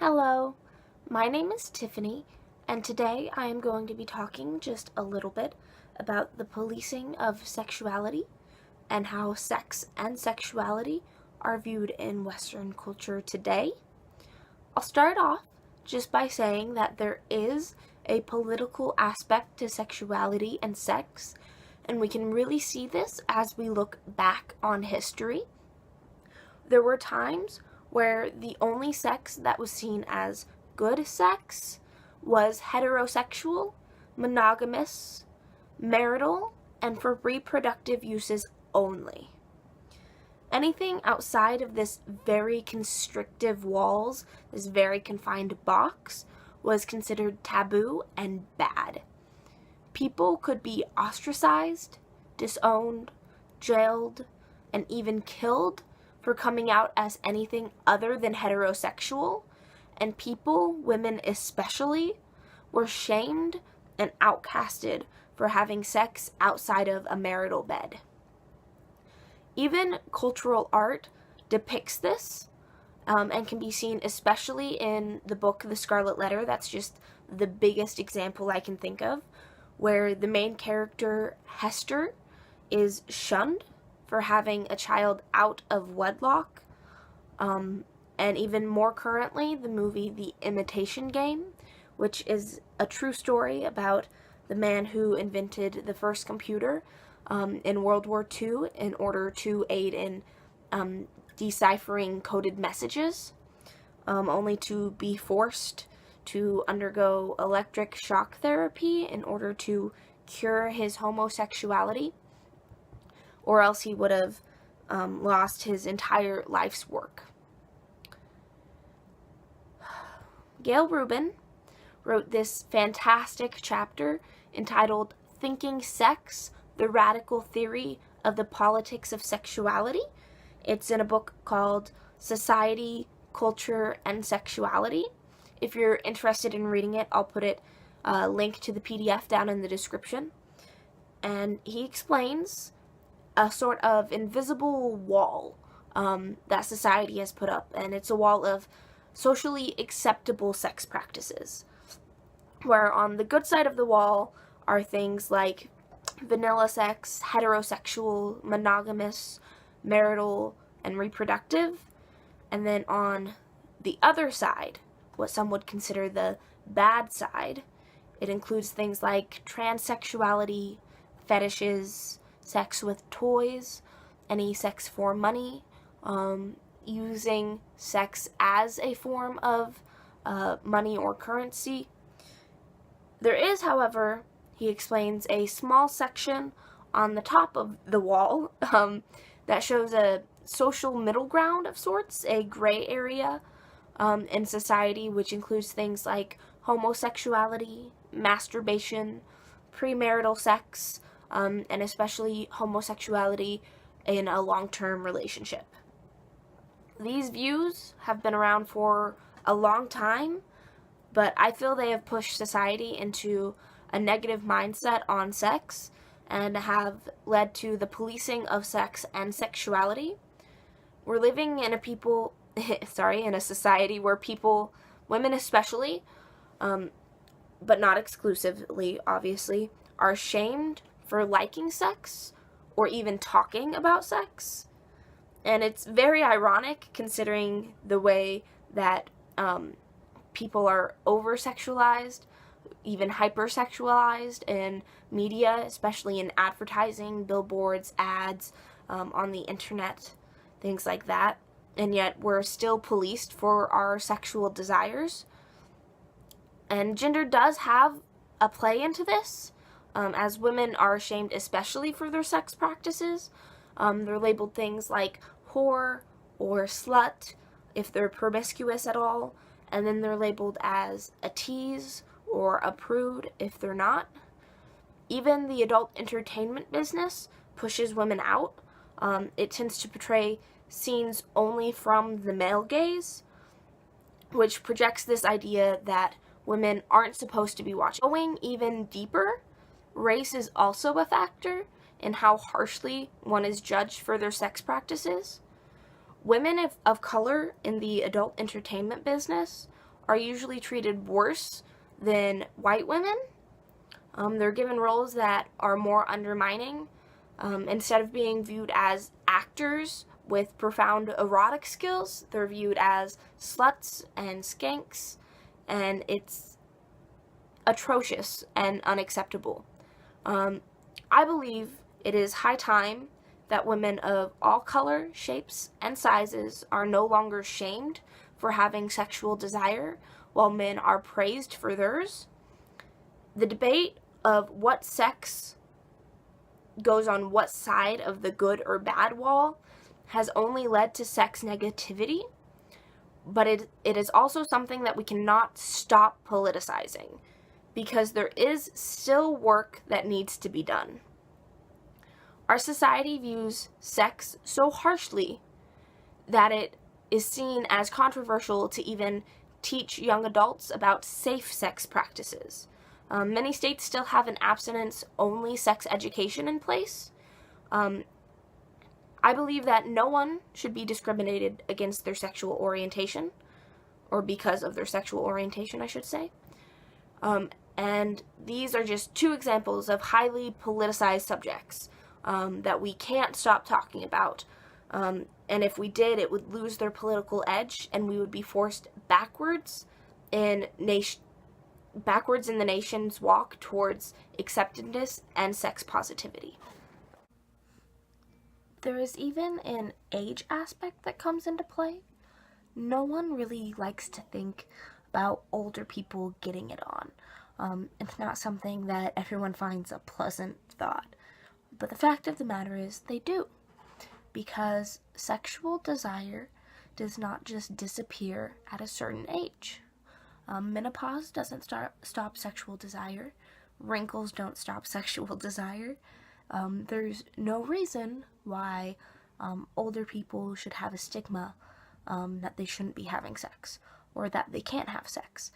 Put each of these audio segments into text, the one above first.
Hello, my name is Tiffany, and today I am going to be talking just a little bit about the policing of sexuality and how sex and sexuality are viewed in Western culture today. I'll start off just by saying that there is a political aspect to sexuality and sex, and we can really see this as we look back on history. There were times where the only sex that was seen as good sex was heterosexual, monogamous, marital, and for reproductive uses only. Anything outside of this very constrictive walls, this very confined box, was considered taboo and bad. People could be ostracized, disowned, jailed, and even killed for coming out as anything other than heterosexual, and people, women especially, were shamed and outcasted for having sex outside of a marital bed. Even cultural art depicts this, and can be seen especially in the book The Scarlet Letter. That's just the biggest example I can think of, where the main character, Hester, is shunned for having a child out of wedlock, and even more currently, the movie The Imitation Game, which is a true story about the man who invented the first computer in World War II in order to aid in deciphering coded messages, only to be forced to undergo electric shock therapy in order to cure his homosexuality, or else he would have lost his entire life's work. Gayle Rubins wrote this fantastic chapter entitled Thiniking Sex, the Radical Theory of the Politics of Sexuality. It's in a book called Society, Culture, and Sexuality. If you're interested in reading it, I'll put a link to the PDF down in the description. And he explains a sort of invisible wall that society has put up, and it's a wall of socially acceptable sex practices, where on the good side of the wall are things like vanilla sex, heterosexual, monogamous, marital, and reproductive, and then on the other side, what some would consider the bad side, it includes things like transsexuality, fetishes, sex with toys, any sex for money, using sex as a form of money or currency. There is, however, he explains, a small section on the top of the wall that shows a social middle ground of sorts, a gray area in society, which includes things like homosexuality, masturbation, premarital sex, and especially homosexuality in a long-term relationship. These views have been around for a long time, but I feel they have pushed society into a negative mindset on sex and have led to the policing of sex and sexuality. We're living in in a society where people, women especially, but not exclusively, obviously, are shamed for liking sex or even talking about sex. And it's very ironic considering the way that people are over-sexualized, even hypersexualized in media, especially in advertising, billboards, ads, on the internet, things like that. And yet we're still policed for our sexual desires. And gender does have a play into this, as women are shamed especially for their sex practices. They're labeled things like whore or slut if they're promiscuous at all, and then they're labeled as a tease or a prude if they're not. Even the adult entertainment business pushes women out. It tends to portray scenes only from the male gaze, which projects this idea that women aren't supposed to be watching. Going even deeper, race is also a factor in how harshly one is judged for their sex practices. Women of color in the adult entertainment business are usually treated worse than white women. They're given roles that are more undermining. Instead of being viewed as actors with profound erotic skills, they're viewed as sluts and skanks, and it's atrocious and unacceptable. I believe it is high time that women of all color, shapes, and sizes are no longer shamed for having sexual desire, while men are praised for theirs. The debate of what sex goes on what side of the good or bad wall has only led to sex negativity, but it is also something that we cannot stop politicizing, because there is still work that needs to be done. Our society views sex so harshly that it is seen as controversial to even teach young adults about safe sex practices. Many states still have an abstinence-only sex education in place. I believe that no one should be discriminated against their sexual orientation, or because of their sexual orientation, I should say. And these are just two examples of highly politicized subjects that we can't stop talking about. And if we did, it would lose their political edge, and we would be forced backwards in the nation's walk towards acceptedness and sex positivity. There is even an age aspect that comes into play. No one really likes to think about older people getting it on. It's not something that everyone finds a pleasant thought. But the fact of the matter is they do. Because sexual desire does not just disappear at a certain age. Menopause doesn't stop sexual desire. Wrinkles don't stop sexual desire. There's no reason why older people should have a stigma that they shouldn't be having sex, or that they can't have sex.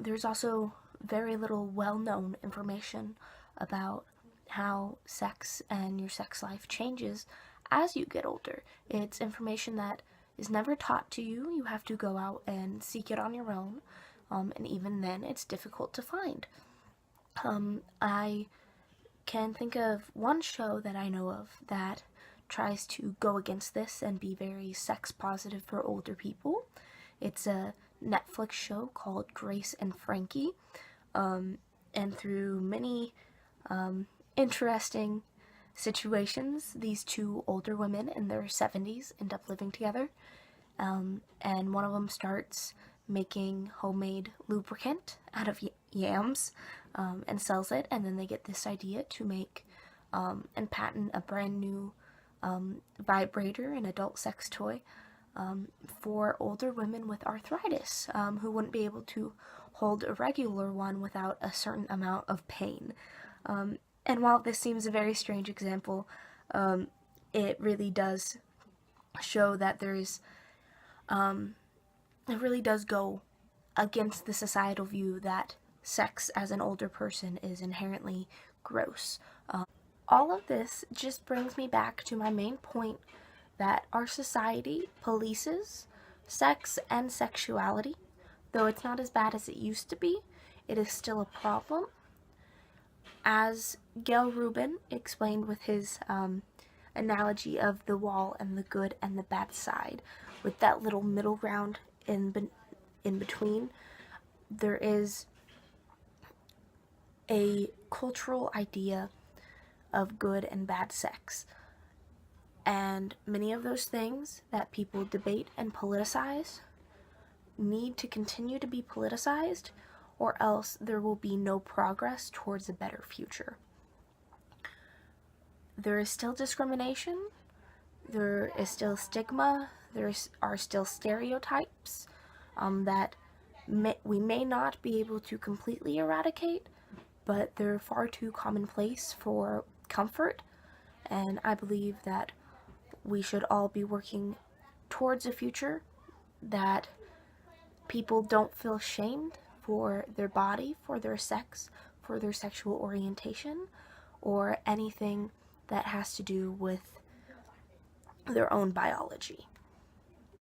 There's also very little well-known information about how sex and your sex life changes as you get older. It's information that is never taught to you. You have to go out and seek it on your own, and even then it's difficult to find. I can think of one show that I know of that tries to go against this and be very sex positive for older people. It's a Netflix show called Grace and Frankie, and through many interesting situations, these two older women in their 70s end up living together, and one of them starts making homemade lubricant out of yams and sells it, and then they get this idea to make and patent a brand new vibrator, an adult sex toy, for older women with arthritis who wouldn't be able to hold a regular one without a certain amount of pain. And while this seems a very strange example, it really does show that there's, it really does go against the societal view that sex as an older person is inherently gross. All of this just brings me back to my main point that our society polices sex and sexuality. Though it's not as bad as it used to be, it is still a problem. As Gayle Rubin explained with his analogy of the wall and the good and the bad side, with that little middle ground in between, there is a cultural idea of good and bad sex. And many of those things that people debate and politicize need to continue to be politicized, or else there will be no progress towards a better future. There is still discrimination, there is still stigma, there are still stereotypes that we may not be able to completely eradicate, but they're far too commonplace for comfort, and I believe that we should all be working towards a future that people don't feel shamed for their body, for their sex, for their sexual orientation, or anything that has to do with their own biology.